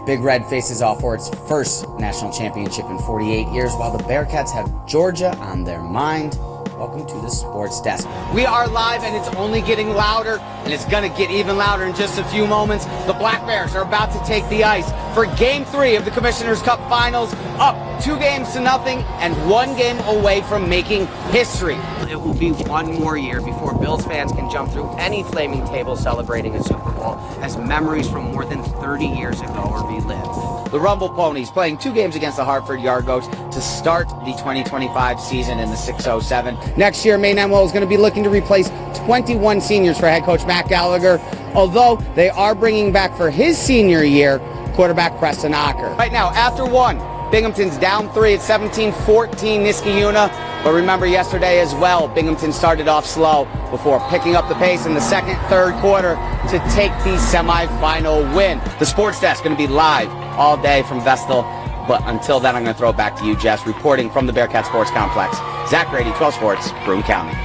Big Red faces off for its first national championship in 48 years, while the Bearcats have Georgia on their mind. Welcome to the Sports Desk. We are live, and it's only getting louder, and it's going to get even louder in just a few moments. The Black Bears are about to take the ice for Game 3 of the Commissioner's Cup Finals, up 2-0, and 1 game away from making history. It will be one more year before Bills fans can jump through any flaming table celebrating a Super Bowl, as memories from more than 30 years ago are relived. The Rumble Ponies playing 2 games against the Hartford Yard Goats to start the 2025 season in the 607. Next year, Maine MO is going to be looking to replace 21 seniors for head coach Matt Gallagher, although they are bringing back for his senior year quarterback Preston Ocker. Right now, after 1, Binghamton's down 3 at 17-14 Niskayuna. But remember yesterday as well, Binghamton started off slow before picking up the pace in the second, third quarter to take the semifinal win. The Sports Desk going to be live all day from Vestal. But until then, I'm going to throw it back to you, Jess, reporting from the Bearcat Sports Complex. Zach Grady, 12 Sports, Broome County.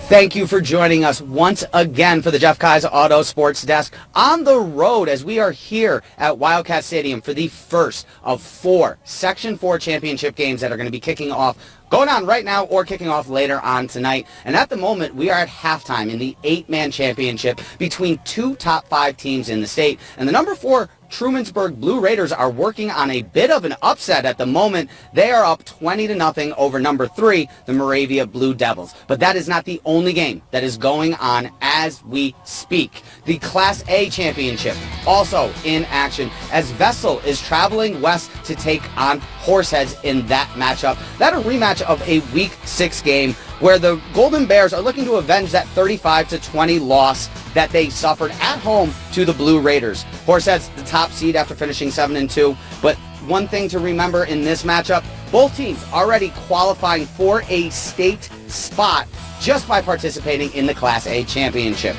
Thank you for joining us once again for the Jeff Kaiser Auto Sports Desk on the road as we are here at Wildcat Stadium for the first of 4 Section 4 championship games that are going to be kicking off, going on right now or kicking off later on tonight. And at the moment, we are at halftime in the 8-man championship between 2 top 5 teams in the state. And the number 4 Trumansburg Blue Raiders are working on a bit of an upset at the moment. They are up 20-0 over number 3, the Moravia Blue Devils. But that is not the only game that is going on as we speak. The Class A championship also in action as Vestal is traveling west to take on Horseheads in that matchup. That a rematch of a Week 6 game where the Golden Bears are looking to avenge that 35-20 loss that they suffered at home to the Blue Raiders. Horseheads the top seed after finishing 7-2, but one thing to remember in this matchup, both teams already qualifying for a state spot just by participating in the Class A championship.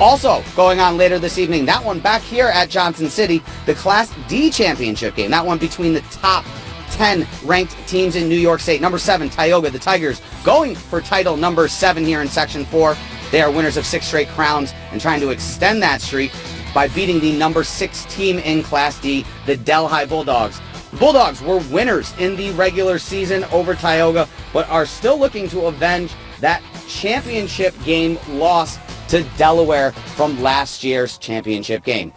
Also going on later this evening, that one back here at Johnson City, the Class D championship game, that one between the top 10 ranked teams in New York State. Number 7, Tioga, the Tigers, going for title number 7 here in Section 4. They are winners of 6 straight crowns and trying to extend that streak by beating the number 6 team in Class D, the Delhi Bulldogs. The Bulldogs were winners in the regular season over Tioga, but are still looking to avenge that championship game loss to Delaware from last year's championship game.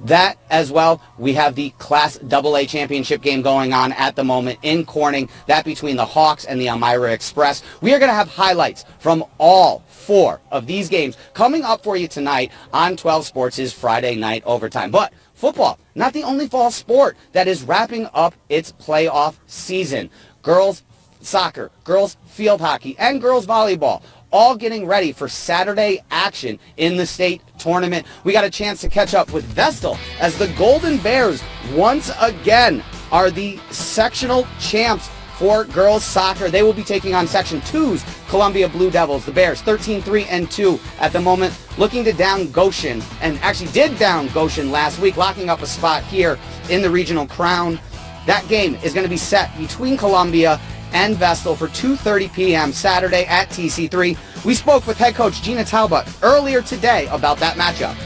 That as well, we have the Class AA championship game going on at the moment in Corning, that between the Hawks and the Elmira Express. We are going to have highlights from all 4 of these games coming up for you tonight on 12 Sports' Friday Night Overtime. But football, not the only fall sport that is wrapping up its playoff season. Girls soccer, girls field hockey, and girls volleyball all getting ready for Saturday action in the state tournament. We got a chance to catch up with Vestal as the Golden Bears once again are the sectional champs for girls soccer. They will be taking on Section 2's Columbia Blue Devils. The Bears 13-3-2 at the moment, looking to down Goshen, and actually did down Goshen last week, locking up a spot here in the regional crown. That game is going to be set between Columbia and Vestal for 2:30 p.m. Saturday at TC3. We spoke with head coach Gina Talbot earlier today about that matchup.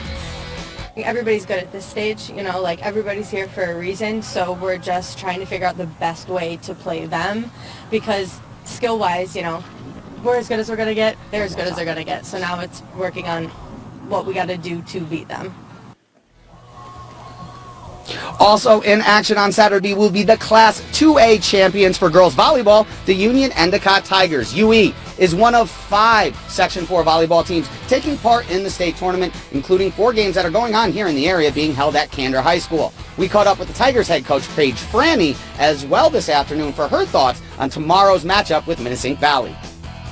Everybody's good at this stage, like everybody's here for a reason, so we're just trying to figure out the best way to play them because skill-wise, we're as good as we're going to get, they're as good as they're going to get. So now it's working on what we got to do to beat them. Also in action on Saturday will be the Class 2A champions for girls volleyball, the Union Endicott Tigers. UE is one of 5 Section 4 volleyball teams taking part in the state tournament, including 4 games that are going on here in the area being held at Candor High School. We caught up with the Tigers head coach Paige Franny as well this afternoon for her thoughts on tomorrow's matchup with Minnesink Valley.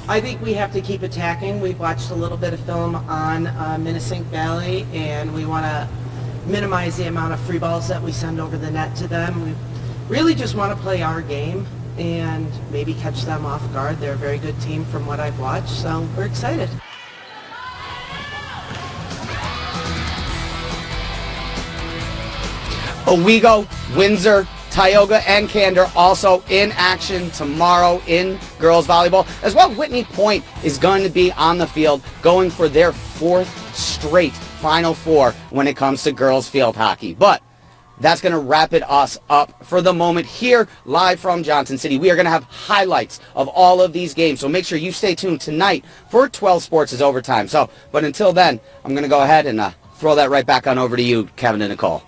I think we have to keep attacking. We've watched a little bit of film on Minnesink Valley, and we want to minimize the amount of free balls that we send over the net to them. We really just want to play our game and maybe catch them off guard. They're a very good team from what I've watched, so we're excited. Owego, Windsor, Tioga and Candor also in action tomorrow in girls volleyball. As well, Whitney Point is going to be on the field going for their 4th straight Final Four when it comes to girls field hockey. But that's going to wrap us up for the moment here live from Johnson City. We are going to have highlights of all of these games, so make sure you stay tuned tonight for 12 Sports' Overtime. But until then, I'm going to go ahead and throw that right back on over to you, Kevin and Nicole.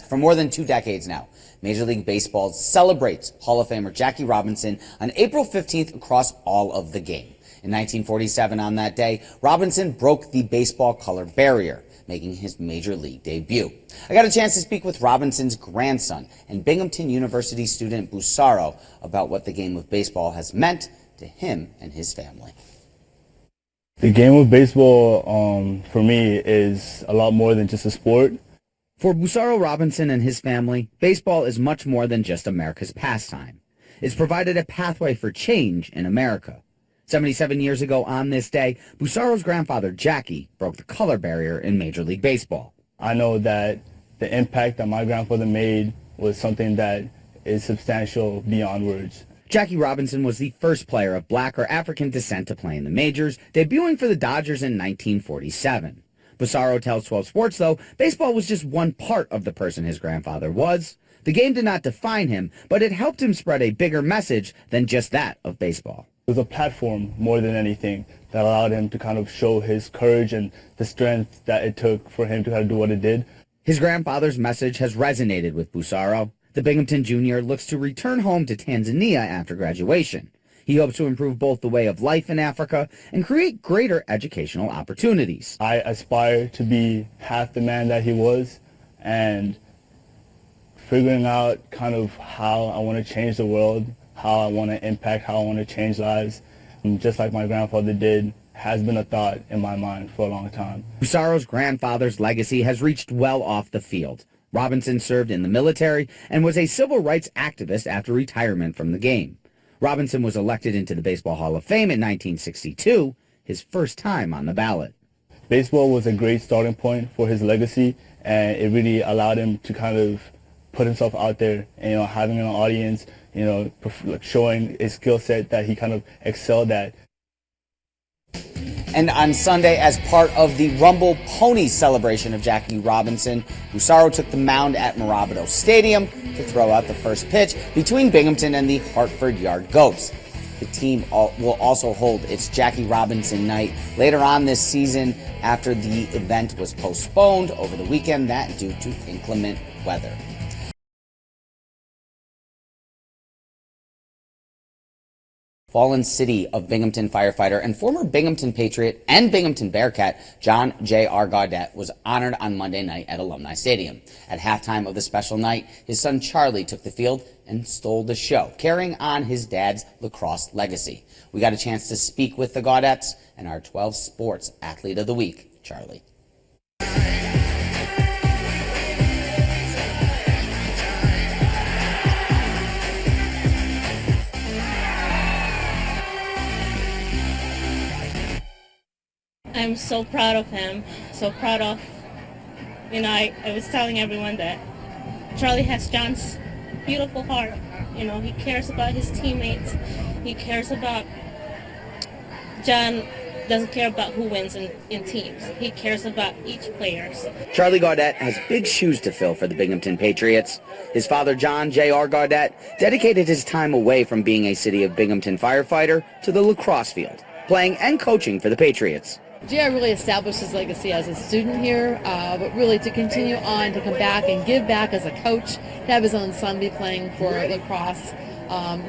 For more than 2 decades now, Major League Baseball celebrates Hall of Famer Jackie Robinson on April 15th across all of the game. In 1947, on that day, Robinson broke the baseball color barrier, making his Major League debut. I got a chance to speak with Robinson's grandson and Binghamton University student Busaro about what the game of baseball has meant to him and his family. The game of baseball, for me, is a lot more than just a sport. For Busaro Robinson and his family, baseball is much more than just America's pastime. It's provided a pathway for change in America. 77 years ago on this day, Busaro's grandfather, Jackie, broke the color barrier in Major League Baseball. I know that the impact that my grandfather made was something that is substantial beyond words. Jackie Robinson was the first player of black or African descent to play in the majors, debuting for the Dodgers in 1947. Busaro tells 12 Sports, though, baseball was just one part of the person his grandfather was. The game did not define him, but it helped him spread a bigger message than just that of baseball. It was a platform more than anything that allowed him to kind of show his courage and the strength that it took for him to kind of do what it did. His grandfather's message has resonated with Busaro. The Binghamton Junior looks to return home to Tanzania after graduation. He hopes to improve both the way of life in Africa and create greater educational opportunities. I aspire to be half the man that he was, and figuring out kind of how I want to change the world, how I want to impact, how I want to change lives, and just like my grandfather did, has been a thought in my mind for a long time. Busaro's grandfather's legacy has reached well off the field. Robinson served in the military and was a civil rights activist after retirement from the game. Robinson was elected into the Baseball Hall of Fame in 1962, his first time on the ballot. Baseball was a great starting point for his legacy, and it really allowed him to kind of put himself out there, and, having an audience, showing his skill set that he kind of excelled at. And on Sunday, as part of the Rumble Pony celebration of Jackie Robinson, Busaro took the mound at Mirabito Stadium to throw out the first pitch between Binghamton and the Hartford Yard Goats. The team will also hold its Jackie Robinson night later on this season after the event was postponed over the weekend, that due to inclement weather. Fallen City of Binghamton firefighter and former Binghamton Patriot and Binghamton Bearcat John J.R. Gaudette was honored on Monday night at Alumni Stadium. At halftime of the special night, his son Charlie took the field and stole the show, carrying on his dad's lacrosse legacy. We got a chance to speak with the Gaudettes and our 12 Sports Athlete of the Week, Charlie. I'm so proud of him, so proud of, I was telling everyone that Charlie has John's beautiful heart. He cares about his teammates. He cares about, John doesn't care about who wins in teams. He cares about each player. Charlie Gaudette has big shoes to fill for the Binghamton Patriots. His father, John J.R. Gaudette, dedicated his time away from being a City of Binghamton firefighter to the lacrosse field, playing and coaching for the Patriots. JR really established his legacy as a student here, but really to continue on, to come back and give back as a coach, to have his own son be playing for lacrosse,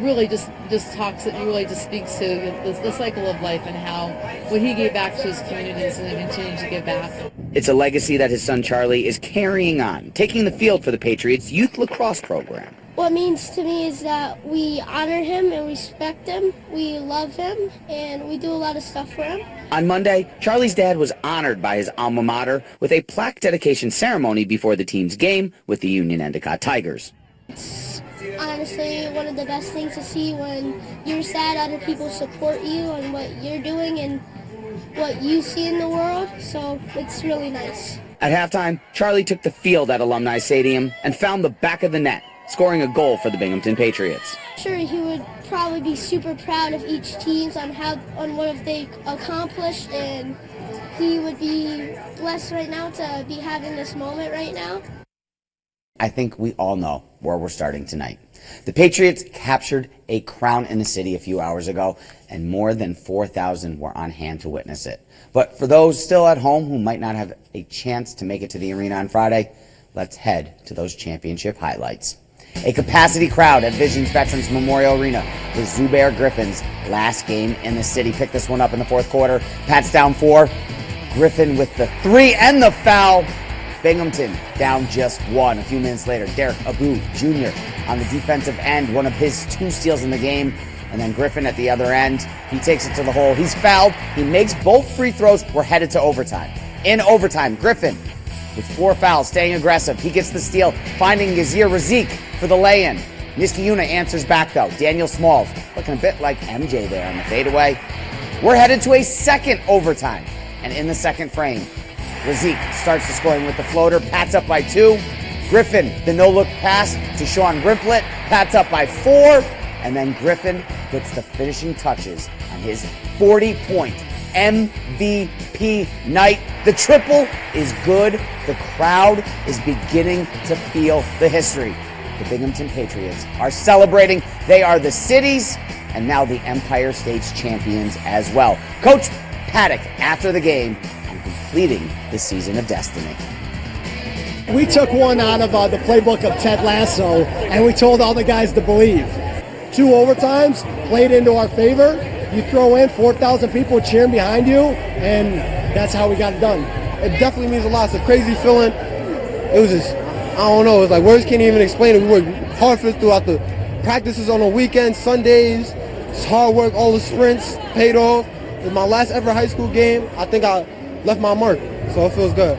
really just speaks to the cycle of life and how what he gave back to his communities and continues to give back. It's a legacy that his son Charlie is carrying on, taking the field for the Patriots youth lacrosse program. What it means to me is that we honor him and respect him, we love him, and we do a lot of stuff for him. On Monday, Charlie's dad was honored by his alma mater with a plaque dedication ceremony before the team's game with the Union Endicott Tigers. It's honestly one of the best things to see when you're sad, other people support you on what you're doing and what you see in the world, so it's really nice. At halftime, Charlie took the field at Alumni Stadium and found the back of the net, scoring a goal for the Binghamton Patriots. Sure, he would probably be super proud of each team on what they accomplished, and he would be blessed right now to be having this moment right now. I think we all know where we're starting tonight. The Patriots captured a crown in the city a few hours ago, and more than 4,000 were on hand to witness it. But for those still at home who might not have a chance to make it to the arena on Friday, let's head to those championship highlights. A capacity crowd at Visions Veterans Memorial Arena for Zubair Griffin's last game in the city. Picked this one up in the fourth quarter. Pats down 4. Griffin with the 3 and the foul. Binghamton down just 1. A few minutes later, Derek Abu Jr. on the defensive end, one of his 2 steals in the game. And then Griffin at the other end, he takes it to the hole. He's fouled. He makes both free throws. We're headed to overtime. In overtime, Griffin with 4 fouls, staying aggressive. He gets the steal, finding Yazir Razik for the lay-in. Niskayuna answers back, though. Daniel Smalls looking a bit like MJ there on the fadeaway. We're headed to a second overtime. And in the second frame, Razik starts the scoring with the floater. Pats up by 2. Griffin, the no-look pass to Sean Grimplett. Pats up by 4. And then Griffin gets the finishing touches on his 40-point MVP night. The triple is good. The crowd is beginning to feel the history. The Binghamton Patriots are celebrating. They are the city's and now the Empire State's champions as well. Coach Paddock after the game on completing the season of destiny. We took one out of the playbook of Ted Lasso, and we told all the guys to believe. 2 overtimes played into our favor. You throw in 4,000 people cheering behind you, and that's how we got it done. It definitely means a lot. It's a crazy feeling. It was just, I don't know, it's like words can't even explain it. We worked hard for it throughout the practices on the weekends, Sundays. It's hard work, all the sprints paid off. It was my last ever high school game. I think I left my mark, so it feels good.